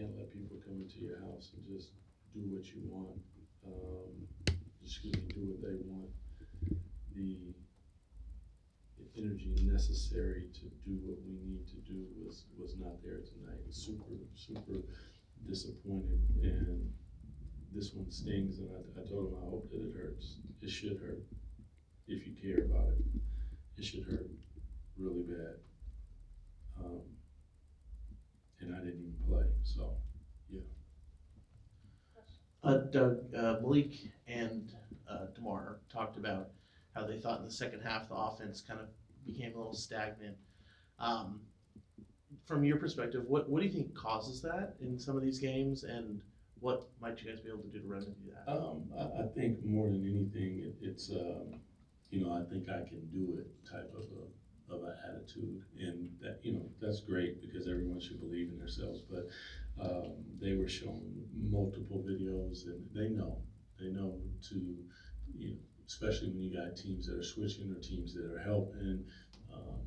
can't let people come into your house and just do what you want. Do what they want. The energy necessary to do what we need to do was not there tonight. Super disappointed, and this one stings. And I told him I hope that it hurts. It should hurt if you care about it. It should hurt really bad. Um, and I didn't even play, so yeah. Doug, Malik and DeMar talked about how they thought in the second half the offense kind of became a little stagnant. Um, from your perspective, what do you think causes that in some of these games, and what might you guys be able to do to remedy that? I think more than anything, it's I think I can do it type of an attitude, and that that's great because everyone should believe in themselves. But they were shown multiple videos, and they know to especially when you got teams that are switching or teams that are helping, um,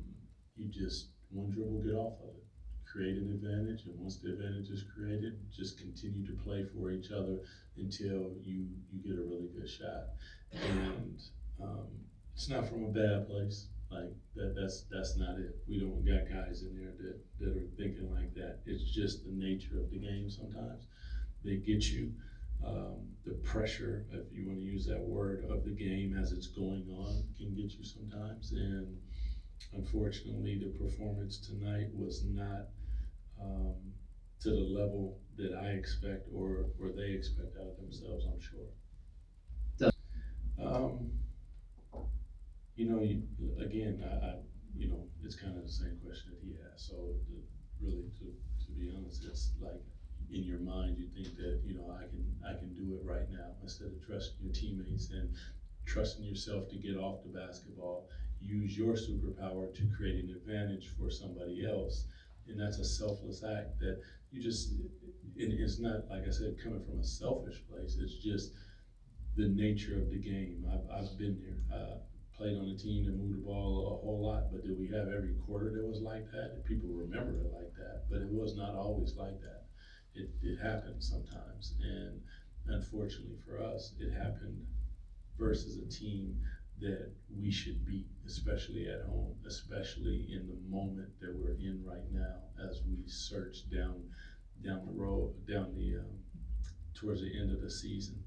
you just one dribble get off of it, create an advantage, and once the advantage is created, just continue to play for each other until you get a really good shot. And um, it's not from a bad place. Like that's not it. We don't got guys in there that are thinking like that. It's just the nature of the game sometimes. They get you. The pressure, if you want to use that word, of the game as it's going on can get you sometimes. And unfortunately, the performance tonight was not um, to the level that I expect or they expect out of themselves, I'm sure. Um, again, it's kind of the same question that he asked. So, really, to be honest, it's like in your mind, you think that I can do it right now instead of trusting your teammates and trusting yourself to get off the basketball. Use your superpower to create an advantage for somebody else, and that's a selfless act that you just. And it's not like I said coming from a selfish place. It's just the nature of the game. I've been there. Played on a team that moved the ball a whole lot, but did we have every quarter that was like that? And people remember it like that, but it was not always like that. It happened sometimes, and unfortunately for us, it happened versus a team that we should beat, especially at home, especially in the moment that we're in right now as we search down the road, down the towards the end of the season.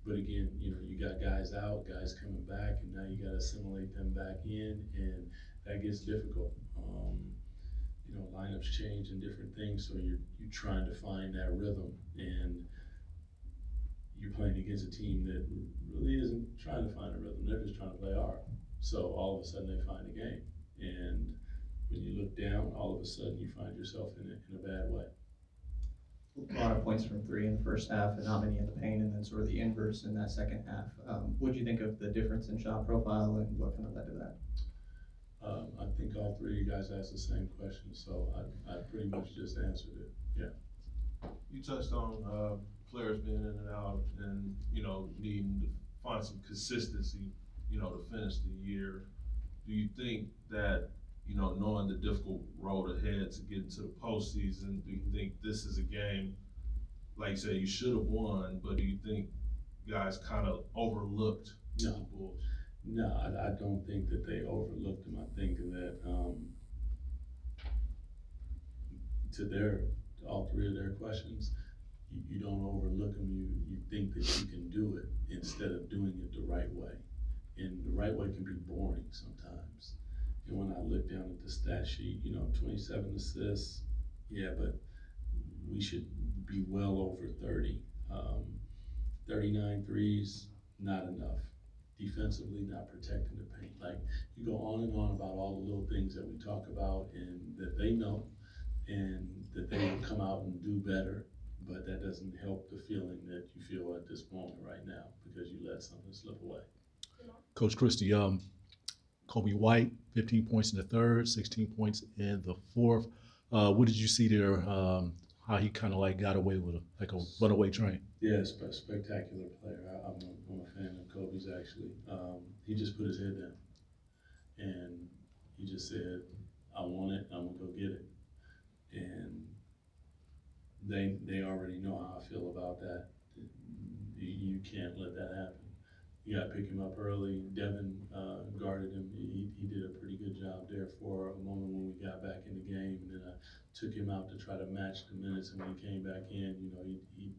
But again, you got guys out, guys coming back, and now you got to assimilate them back in, and that gets difficult. Lineups change and different things, so you're trying to find that rhythm, and you're playing against a team that really isn't trying to find a rhythm. They're just trying to play hard. So all of a sudden they find a game, and when you look down, all of a sudden you find yourself in a bad way. A lot of points from three in the first half and not many in the paint, and then sort of the inverse in that second half. What do you think of the difference in shot profile and what kind of led to that? I think all three of you guys asked the same question, so I pretty much just answered it. Yeah. You touched on players being in and out and, needing to find some consistency, to finish the year. Do you think that, knowing the difficult road ahead to get into the postseason, do you think this is a game, like you said, you should have won, but do you think guys kind of overlooked the Bulls? No, I don't think that they overlooked them. I think that to all three of their questions, you don't overlook them. You think that you can do it instead of doing it the right way. And the right way can be boring sometimes. And when I look down at the stat sheet, 27 assists, yeah, but we should be well over 30. 39 threes, not enough. Defensively, not protecting the paint. Like, you go on and on about all the little things that we talk about and that they know and that they will come out and do better, but that doesn't help the feeling that you feel at this moment right now because you let something slip away. Coach Christie, Coby White, 15 points in the third, 16 points in the fourth. What did you see there? How he kind of got away with a runaway train? Yeah, spectacular player. I'm a fan of Coby's actually. He just put his head down and he just said, "I want it. I'm gonna go get it." And they already know how I feel about that. You can't let that happen. You gotta pick him up early. Devin, guarded him. He did a pretty good job there for a moment when we got back in the game. And then I took him out to try to match the minutes, and when he came back in, he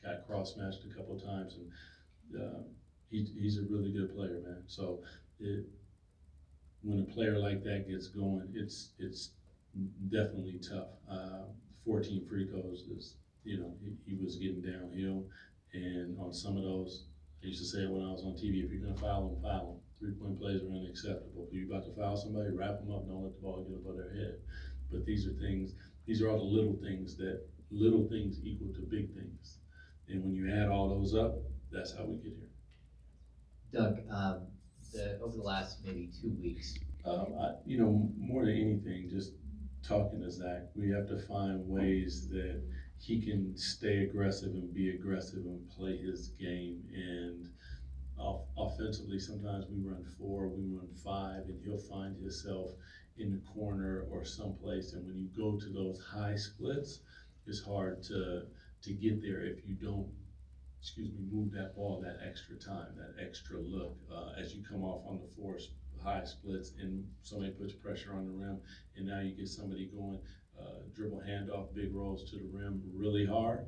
got cross-matched a couple times, and he's a really good player, man. So when a player like that gets going, it's definitely tough. 14 free throws is, he was getting downhill, and on some of those, I used to say it when I was on TV, if you're gonna foul them, foul them. 3-point plays are unacceptable. If you're about to foul somebody, wrap them up, don't let the ball get above their head. But these are all the little things equal to big things. And when you add all those up, that's how we get here. Doug, over the last maybe 2 weeks, More than anything, just talking to Zach, we have to find ways that he can stay aggressive and be aggressive and play his game. And offensively, sometimes we run 4, we run 5, and he'll find himself in the corner or someplace. And when you go to those high splits, it's hard to get there if you don't, move that ball that extra time, that extra look, as you come off on the 4 high splits and somebody puts pressure on the rim, and now you get somebody going, dribble handoff, big rolls to the rim really hard.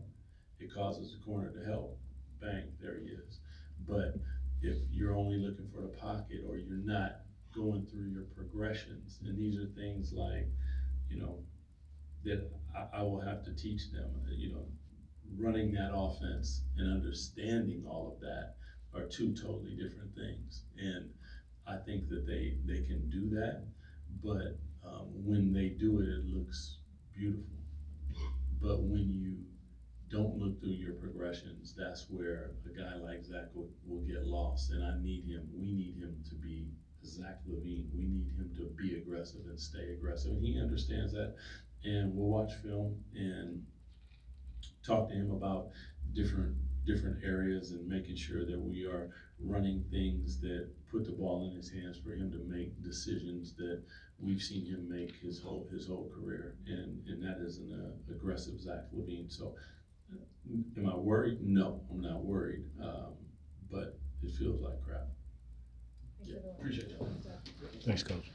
It causes the corner to help. Bang, there he is. But if you're only looking for the pocket, or you're not going through your progressions, and these are things like, that I will have to teach them, running that offense and understanding all of that are 2 totally different things. And I think that they can do that, but when they do it, it looks beautiful. But when you don't look through your progressions, that's where a guy like Zach will get lost. And we need him to be Zach LaVine. We need him to be aggressive and stay aggressive. And he understands that. And we'll watch film and talk to him about different areas, and making sure that we are running things that put the ball in his hands for him to make decisions that we've seen him make his whole career. And that is an aggressive Zach LaVine. So am I worried? No, I'm not worried. But it feels like crap. Yeah, appreciate you. Thanks, Coach.